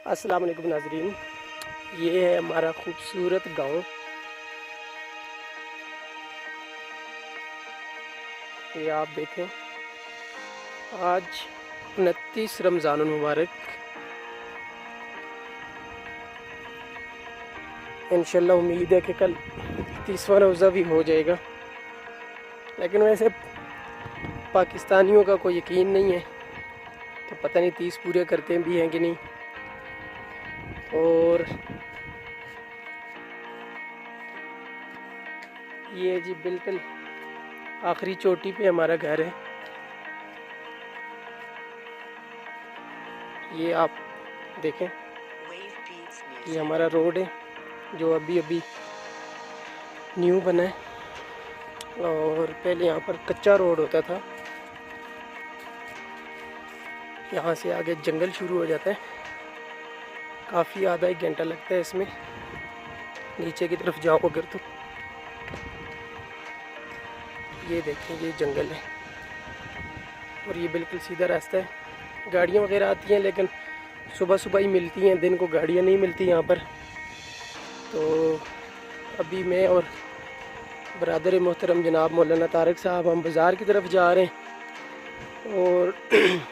अस्सलाम वालेकुम नाज़रीन, ये है हमारा खूबसूरत गांव। ये आप देखें, आज 29 रमज़ान मुबारक। इंशाल्लाह उम्मीद है कि कल 30वां रोज़ा भी हो जाएगा, लेकिन वैसे पाकिस्तानियों का कोई यकीन नहीं है, तो पता नहीं 30 पूरे करते भी हैं कि नहीं। और ये जी बिल्कुल आखिरी चोटी पे हमारा घर है। ये आप देखें, ये हमारा रोड है जो अभी अभी न्यू बना है, और पहले यहाँ पर कच्चा रोड होता था। यहाँ से आगे जंगल शुरू हो जाता है, काफ़ी आधा एक घंटा लगता है इसमें नीचे की तरफ जाओ अगर तो। ये देखें, ये जंगल है और ये बिल्कुल सीधा रास्ता है। गाड़ियाँ वगैरह आती हैं, लेकिन सुबह सुबह ही मिलती हैं, दिन को गाड़ियाँ नहीं मिलती यहाँ पर। तो अभी मैं और बरादर मोहतरम जनाब मौलाना तारक साहब हम बाज़ार की तरफ जा रहे हैं। और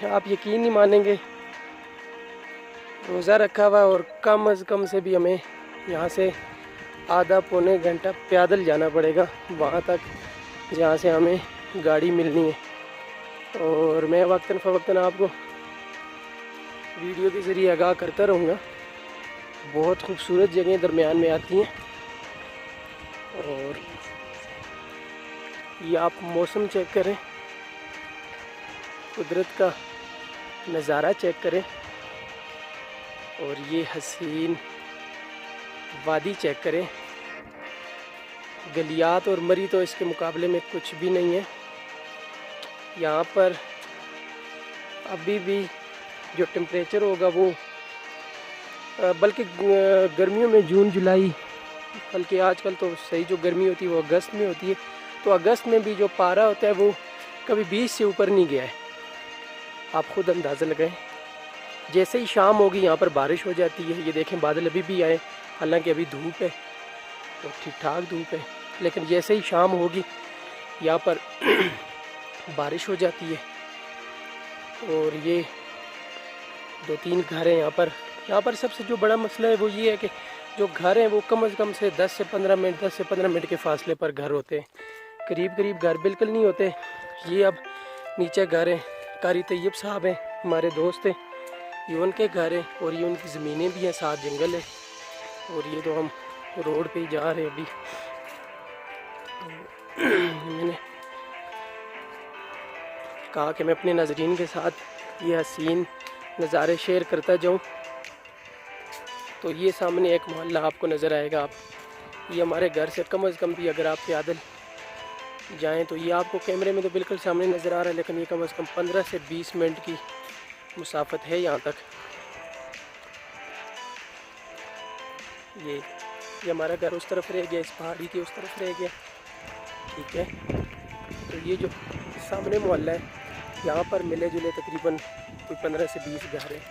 आप यकीन नहीं मानेंगे, रोज़ा रखा हुआ और कम अज़ कम से भी हमें यहाँ से आधा पौने घंटा पैदल जाना पड़ेगा वहाँ तक जहाँ से हमें गाड़ी मिलनी है। और मैं वक्तन फ़वक्तन आपको वीडियो के ज़रिए आगाह करता रहूँगा। बहुत खूबसूरत जगहें दरमियान में आती हैं। और ये आप मौसम चेक करें, कुदरत का नज़ारा चेक करें, और ये हसीन वादी चेक करें। गलियात और मरी तो इसके मुकाबले में कुछ भी नहीं है। यहाँ पर अभी भी जो टेम्परेचर होगा वो बल्कि गर्मियों में जून जुलाई, बल्कि आजकल तो सही जो गर्मी होती है वो अगस्त में होती है। तो अगस्त में भी जो पारा होता है वो कभी 20 से ऊपर नहीं गया है। आप ख़ुद अंदाज़ा लगाएं। जैसे ही शाम होगी यहाँ पर बारिश हो जाती है। ये देखें, बादल अभी भी आए, हालांकि अभी धूप है और ठीक ठाक धूप है, लेकिन जैसे ही शाम होगी यहाँ पर बारिश हो जाती है। और ये 2-3 घर हैं यहाँ पर। यहाँ पर सबसे जो बड़ा मसला है वो ये है कि जो घर हैं वो कम से कम से 10 से 15 मिनट के फासले पर घर होते हैं। करीब करीब घर बिल्कुल नहीं होते। ये अब नीचे घर हैं, कारी तैयब साहब हैं, हमारे दोस्त हैं, ये उनके घर हैं और ये उनकी ज़मीनें भी हैं, साथ जंगल है। और ये तो हम रोड पे ही जा रहे हैं अभी। तो मैंने कहा कि मैं अपने नाज़रीन के साथ ये हसीन नज़ारे शेयर करता जाऊं। तो ये सामने एक मोहल्ला आपको नज़र आएगा। आप ये हमारे घर से कम से कम भी अगर आप पैदल जाएं तो ये आपको कैमरे में तो बिल्कुल सामने नज़र आ रहा है, लेकिन ये कम से कम 15 से 20 मिनट की मुसाफत है यहाँ तक। ये हमारा घर उस तरफ रह गया, इस पहाड़ी के उस तरफ रह गया, ठीक है। तो ये जो सामने मोहल्ला है, यहाँ पर मिले जुले तकरीबन कोई 15 से 20 घर हैं।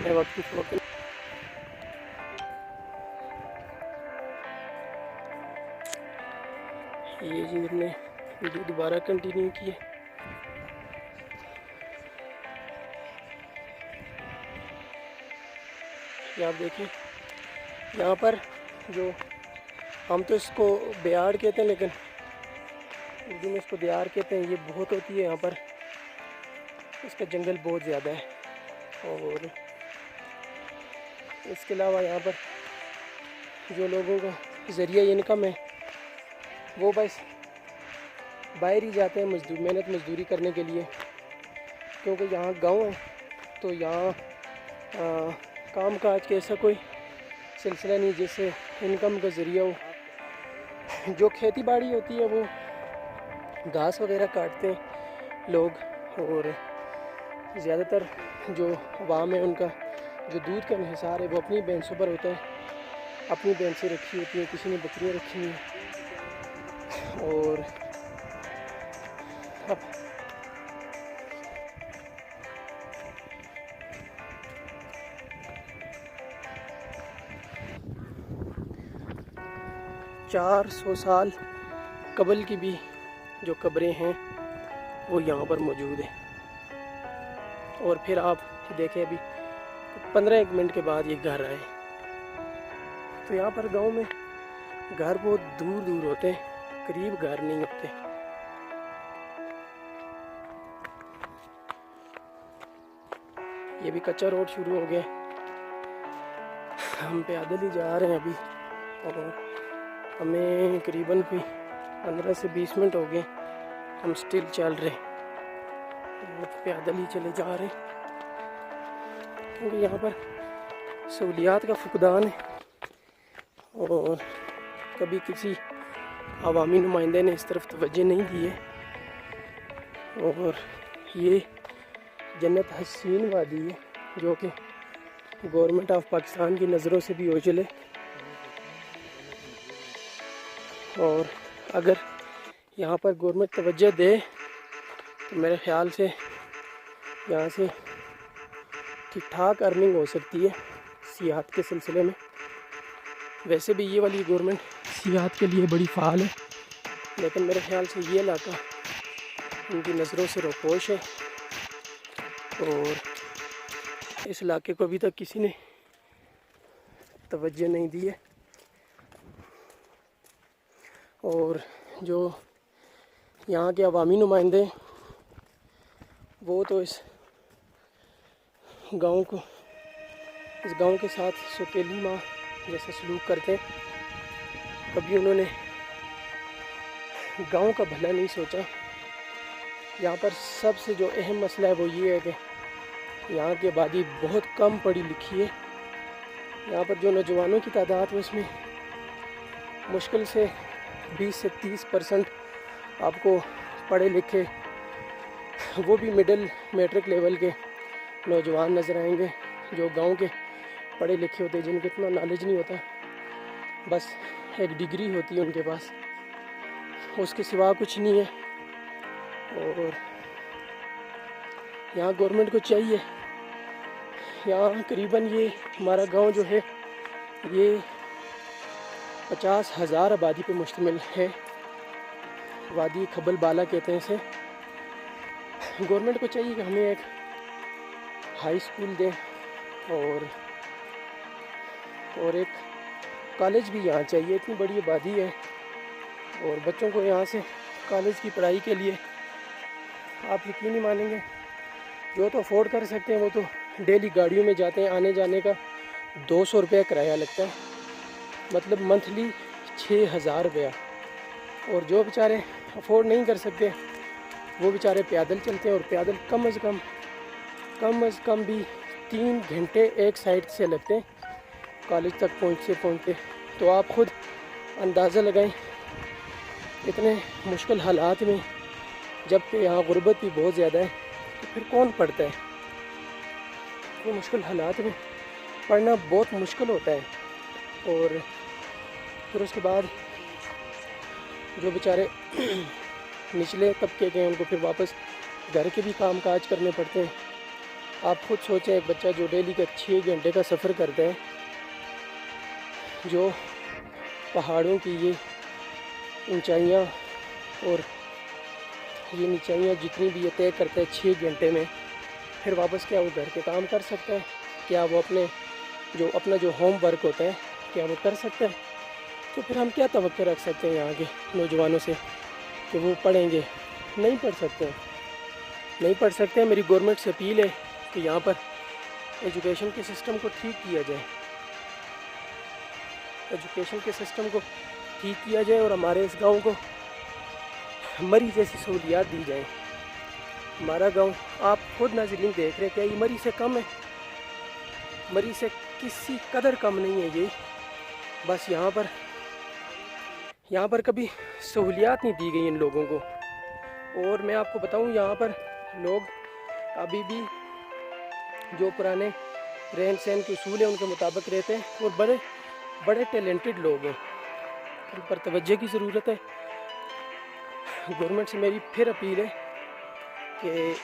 वक्त ये जी हमने वीडियो दोबारा कंटिन्यू की है। ये आप देखिए, यहाँ पर जो हम तो इसको बियाड़ कहते हैं, लेकिन उर्दू में इसको दियार कहते हैं। ये बहुत होती है यहाँ पर, इसका जंगल बहुत ज़्यादा है। और इसके अलावा यहाँ पर जो लोगों का ज़रिया इनकम है वो बस बाहर ही जाते हैं मेहनत मजदूरी करने के लिए, क्योंकि यहाँ गांव है तो यहाँ काम काज के ऐसा कोई सिलसिला नहीं जिससे इनकम का ज़रिया हो। जो खेती बाड़ी होती है वो घास वगैरह काटते हैं लोग, और ज़्यादातर जो अवाम है उनका जो दूध का इंहिसार है वो अपनी भैंसों पर होता है। अपनी भैंसें रखी होती हैं, किसी ने बकरियाँ रखी हुई हैं। और अब 400 साल कबल की भी जो कब्रें हैं वो यहाँ पर मौजूद है। और फिर आप देखें अभी 15-1 मिनट के बाद ये घर आए। तो यहाँ पर गांव में घर बहुत दूर दूर होते हैं, करीब घर नहीं होते। ये भी कच्चा रोड शुरू हो गया, हम पैदल ही जा रहे हैं अभी। और हमें करीबन भी 15 से 20 मिनट हो गए, हम स्टिल चल रहे हैं, पैदल ही चले जा रहे हैं क्योंकि यहाँ पर सहूलियात का फुकदान है। और कभी किसी अवामी नुमाइंदे ने इस तरफ तवज्जो नहीं दी है। और ये जन्नत हसीन वादी है जो कि गवर्नमेंट ऑफ पाकिस्तान की नज़रों से भी ओझल है। और अगर यहाँ पर गवर्नमेंट तवज्जो दे तो मेरे ख़्याल से यहाँ से ठीक ठाक अर्निंग हो सकती है सियाहत के सिलसिले में। वैसे भी ये वाली गवर्नमेंट सियाहत के लिए बड़ी फ़ाल है, लेकिन मेरे ख़्याल से ये इलाका उनकी नज़रों से रोपोश है और इस इलाके को अभी तक किसी ने तवज्जो नहीं दी है। और जो यहाँ के अवामी नुमाइंदे वो तो इस गांव के साथ सौतेली माँ जैसा सलूक करते हैं। कभी उन्होंने गांव का भला नहीं सोचा। यहाँ पर सबसे जो अहम मसला है वो ये है कि यहाँ की आबादी बहुत कम पढ़ी लिखी है। यहाँ पर जो नौजवानों की तादाद है उसमें मुश्किल से 20 से 30% आपको पढ़े लिखे, वो भी मिडिल मैट्रिक लेवल के नौजवान नज़र आएंगे जो गांव के पढ़े लिखे होते हैं, जिनको इतना नॉलेज नहीं होता, बस एक डिग्री होती है उनके पास, उसके सिवा कुछ नहीं है। और यहाँ गवर्नमेंट को चाहिए, यहाँ करीबन ये हमारा गांव जो है ये 50,000 आबादी पे मुश्तमिल है। वादी खबल बाला कहते हैं इसे। गवर्नमेंट को चाहिए कि हमें एक हाई स्कूल दें और एक कॉलेज भी यहाँ चाहिए। इतनी बड़ी आबादी है और बच्चों को यहाँ से कॉलेज की पढ़ाई के लिए आप यकीन नहीं मानेंगे, जो तो अफोर्ड कर सकते हैं वो तो डेली गाड़ियों में जाते हैं, आने जाने का 200 रुपया किराया लगता है, मतलब मंथली 6,000 रुपया। और जो बेचारे अफोर्ड नहीं कर सकते वो बेचारे पैदल चलते हैं और पैदल कम अज़ कम भी 3 घंटे एक साइड से लगते हैं कॉलेज तक पहुँचते। तो आप ख़ुद अंदाज़ा लगाएं इतने मुश्किल हालात में, जबकि यहाँ गुर्बत भी बहुत ज़्यादा है, तो फिर कौन पढ़ता है। तो मुश्किल हालात में पढ़ना बहुत मुश्किल होता है। और फिर उसके बाद जो बेचारे निचले तबके के हैं उनको फिर वापस घर के भी काम काज करने पड़ते हैं। आप खुद सोचें, एक बच्चा जो डेली का 6 घंटे का सफ़र करता है, जो पहाड़ों की ये ऊंचाइयाँ और ये नीचाइयाँ जितनी भी ये तय करता है 6 घंटे में, फिर वापस क्या वो घर के काम कर सकता है? क्या वो अपना जो होम वर्क होता है क्या वो कर सकता है? तो फिर हम क्या तवक्को रख सकते हैं यहाँ के नौजवानों से कि वो पढ़ेंगे? नहीं पढ़ सकते हैं। मेरी गवर्नमेंट से अपील है कि यहाँ पर एजुकेशन के सिस्टम को ठीक किया जाए, और हमारे इस गांव को मरी जैसी सहूलियात दी जाए। हमारा गांव आप खुद नाज़रीन देख रहे हैं, क्या ये मरी से कम है? मरी से किसी कदर कम नहीं है ये। बस यहाँ पर कभी सहूलियात नहीं दी गई इन लोगों को। और मैं आपको बताऊं, यहाँ पर लोग अभी भी जो पुराने रहन सहन के उसूल हैं उनके मुताबिक रहते हैं और बड़े टैलेंटेड लोग हैं। उन पर तवज्जो की ज़रूरत है। गवर्नमेंट से मेरी फिर अपील है कि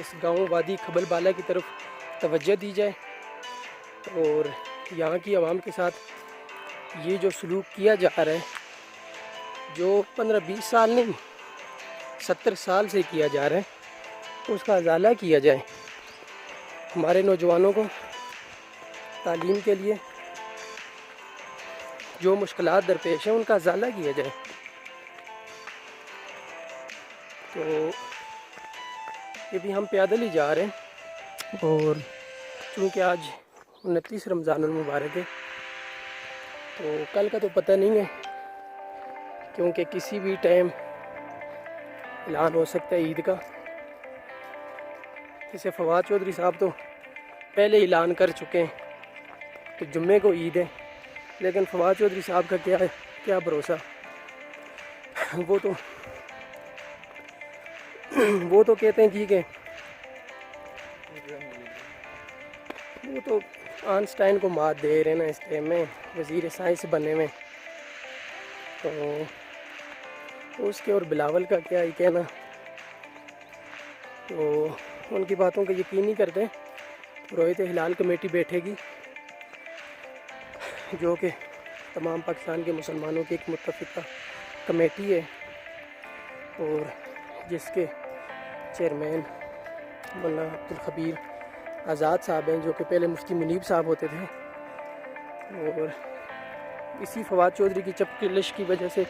इस गांव वादी खबल बाला की तरफ तवज्जो दी जाए और यहाँ की आवाम के साथ ये जो सलूक किया जा रहा है, जो 15-20 साल नहीं 70 साल से किया जा रहा है, उसका अजाला किया जाए। हमारे नौजवानों को तालीम के लिए जो मुश्किलात दरपेश हैं उनका अजाला किया जाए। तो ये भी हम पैदल ही जा रहे हैं, और चूँकि आज 29 रमज़ानुल मुबारक है, तो कल का तो पता नहीं है, क्योंकि किसी भी टाइम ऐलान हो सकता है ईद का। जैसे फवाद चौधरी साहब तो पहले ऐलान कर चुके हैं कि जुम्मे को ईद है, लेकिन फवाद चौधरी साहब का क्या भरोसा। वो तो कहते हैं जी कि वो तो आइंस्टाइन को मात दे रहे हैं ना इस टाइम में, वज़ीर साइंस बनने में। तो उसके और बिलावल का क्या ही कहना, तो उनकी बातों का यकीन नहीं करते। रोहित हिलाल कमेटी बैठेगी, जो कि तमाम पाकिस्तान के मुसलमानों की एक मुत्तफ़िका कमेटी है, और जिसके चेयरमैन मौलाना अब्दुल खबीर आज़ाद साहब हैं, जो कि पहले मुफ्ती मुनीब साहब होते थे। और इसी फवाद चौधरी की चपकलिश की वजह से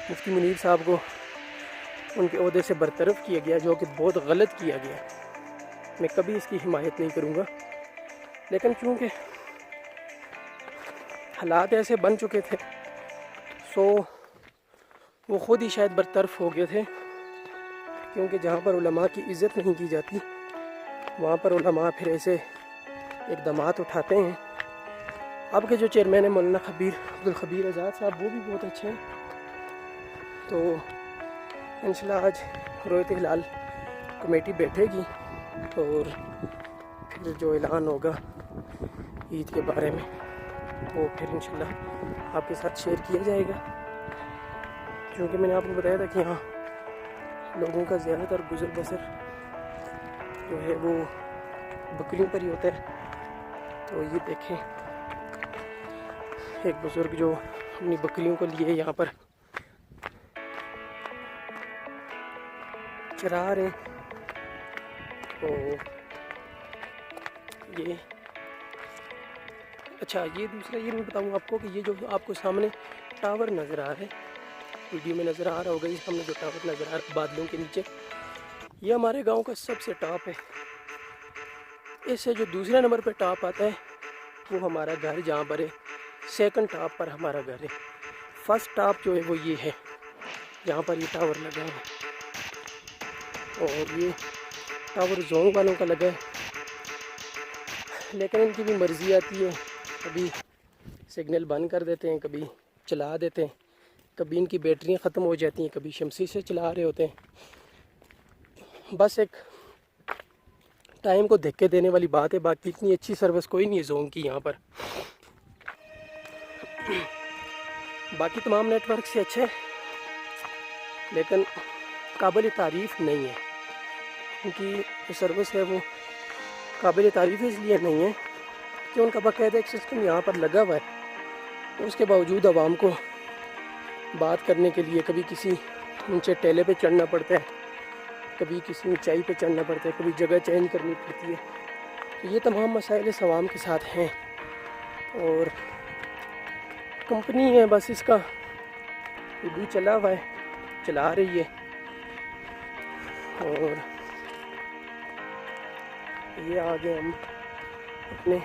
मुफ्ती मुनीब साहब को उनके ओहदे से बरतरफ़ किया गया, जो कि बहुत गलत किया गया। मैं कभी इसकी हिमायत नहीं करूँगा, लेकिन चूँकि हालात ऐसे बन चुके थे, सो वो ख़ुद ही शायद बरतरफ़ हो गए थे, क्योंकि जहाँ पर उलमा की इज़्ज़त नहीं की जाती, वहाँ पर उलमा फिर ऐसे इक़दामात उठाते हैं। अब के जो चेयरमैन है मौलाना अब्दुल खबीर आज़ाद साहब, वो भी बहुत अच्छे हैं। तो इंशाल्लाह आज रोहित हिलाल कमेटी बैठेगी, और फिर जो ऐलान होगा ईद के बारे में, वो फिर इंशाल्लाह आपके साथ शेयर किया जाएगा। क्योंकि मैंने आपको बताया था कि यहाँ लोगों का ज़्यादातर गुज़र बसर जो है वो बकरियों पर ही होता है। तो ये देखें, एक बुज़ुर्ग जो अपनी बकरियों को लिए यहाँ पर चरा रहे। तो ये अच्छा, ये दूसरा ये मैं बताऊँ आपको कि ये जो आपको सामने टावर नज़र आ रहा है, वीडियो में नज़र आ रहा होगा, ये सामने जो टावर नज़र आ रहा है बादलों के नीचे, ये हमारे गांव का सबसे टॉप है। इससे जो दूसरे नंबर पे टॉप आता है वो हमारा घर जहाँ पर है, सेकंड टॉप पर हमारा घर है। फर्स्ट टॉप जो है वो ये है, जहाँ पर ये टावर लगा है, और ये टावर जोंग वालों का लगा है। लेकिन इनकी भी मर्ज़ी आती है, कभी सिग्नल बंद कर देते हैं, कभी चला देते हैं, कभी इनकी बैटरियाँ ख़त्म हो जाती हैं, कभी शमसी से चला रहे होते हैं। बस एक टाइम को धक्के देने वाली बात है, बाकी इतनी अच्छी सर्विस कोई नहीं है जोंग की यहाँ पर। बाकी तमाम नेटवर्क से अच्छे, लेकिन काबिल तारीफ़ नहीं है। उनकी जो सर्विस है वो काबिल तारीफ़ इसलिए नहीं है कि उनका बाकायदा एक सिस्टम यहाँ पर लगा हुआ है, तो उसके बावजूद आवाम को बात करने के लिए कभी किसी ऊंचे टेले पे चढ़ना पड़ता है, कभी किसी ऊंचाई पे चढ़ना पड़ता है, कभी जगह चेंज करनी पड़ती है। तो ये तमाम मसाइल इस आवाम के साथ हैं, और कंपनी है बस इसका भी चला हुआ है, चला रही है। और ये आगे हम अपने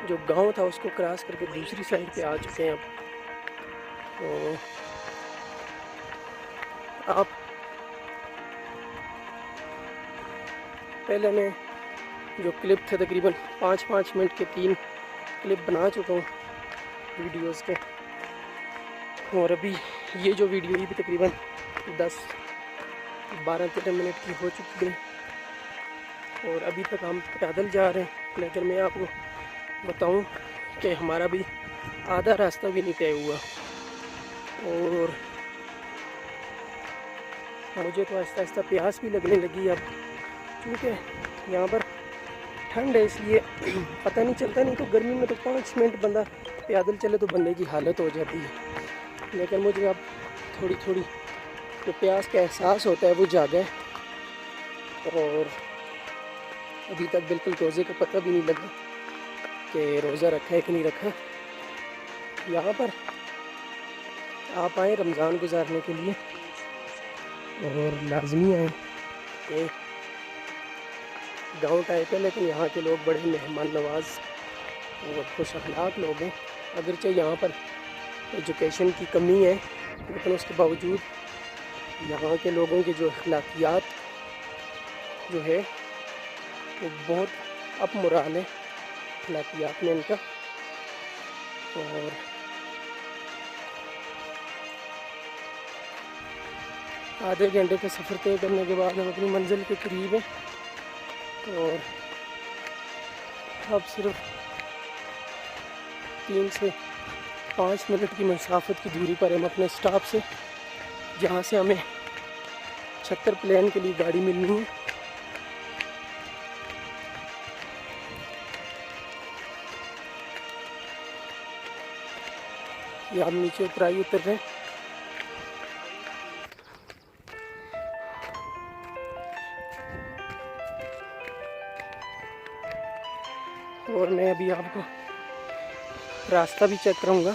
जो गांव था उसको क्रॉस करके दूसरी साइड पे आ चुके हैं अब। तो आप पहले मैं जो क्लिप थे तकरीबन 5-5 मिनट के 3 क्लिप बना चुका हूँ वीडियोस के, और अभी ये जो वीडियो ये भी तकरीबन 10-12-13 मिनट की हो चुकी है, और अभी तक हम पैदल जा रहे हैं। लेकिन मैं आपको बताऊं कि हमारा भी आधा रास्ता भी नहीं तय हुआ, और मुझे तो आहिस्ता आहिस्ता प्यास भी लगने लगी अब, क्योंकि यहाँ पर ठंड है इसलिए पता नहीं चलता। नहीं तो गर्मी में तो 5 मिनट बंदा पैदल चले तो बंदे की हालत हो जाती है, लेकिन मुझे अब थोड़ी थोड़ी जो प्यास का एहसास होता है वो जागा है। और अभी तक बिल्कुल रोज़े का पता भी नहीं लगा कि रोज़ा रखा है कि नहीं रखा। यहाँ पर आप आए रमज़ान गुजारने के लिए और लाजमी आए। कि गाँव टाइप है लेकिन यहाँ के लोग बड़े मेहमान नवाज और खुश अखलाक लोग हैं। अगरचे यहाँ पर एजुकेशन की कमी है, लेकिन उसके बावजूद यहाँ के लोगों की जो अखलाकियात जो है वो बहुत अपमुरान है अखलाकियात में इनका। और आधे घंटे का सफ़र तय करने के बाद हम अपनी मंजिल के करीब हैं। और अब सिर्फ 3 से 5 मिनट की मुसाफत की दूरी पर हम अपने स्टॉप से, जहाँ से हमें 76 प्लेन के लिए गाड़ी मिलनी है। ये हम नीचे उतराई उतर रहे हैं। और मैं अभी आपको रास्ता भी चेक करूँगा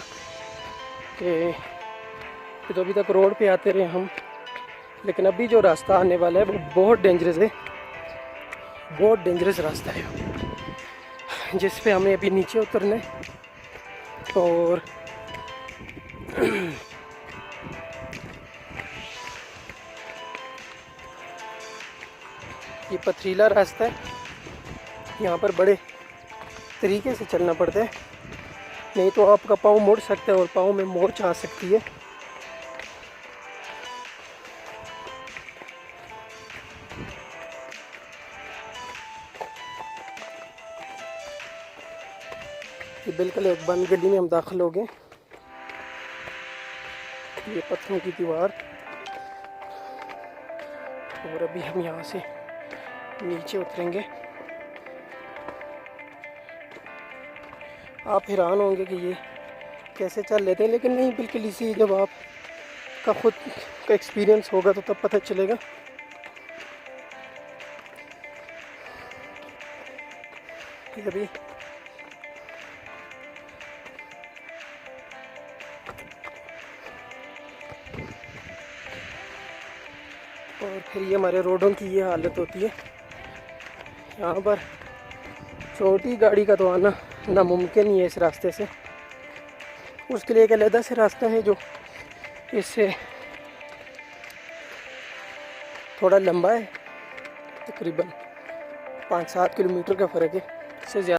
कि तो अभी तक रोड पे आते रहे हम, लेकिन अभी जो रास्ता आने वाला है वो बहुत डेंजरस है, बहुत डेंजरस रास्ता है जिस पे हमें अभी नीचे उतरना है। और ये पथरीला रास्ता है, यहाँ पर बड़े तरीके से चलना पड़ता है, नहीं तो आपका पाँव मुड़ सकता है और पाँव में मोच आ सकती है। ये बिल्कुल एक बंद गली में हम दाखिल हो गए। ये पत्थरों की दीवार, और अभी हम यहाँ से नीचे उतरेंगे। आप हैरान होंगे कि ये कैसे चल लेते हैं, लेकिन नहीं, बिल्कुल इसी जब आप का खुद का एक्सपीरियंस होगा तो तब पता चलेगा। अभी और फिर ये हमारे रोडों की ये हालत होती है। यहाँ पर छोटी गाड़ी का तो आना नामुमकिन ही है इस रास्ते से। उसके लिए एक अलग से रास्ता है जो इससे थोड़ा लंबा है, तकरीबन 5-7 किलोमीटर का फ़र्क है, इससे ज़्यादा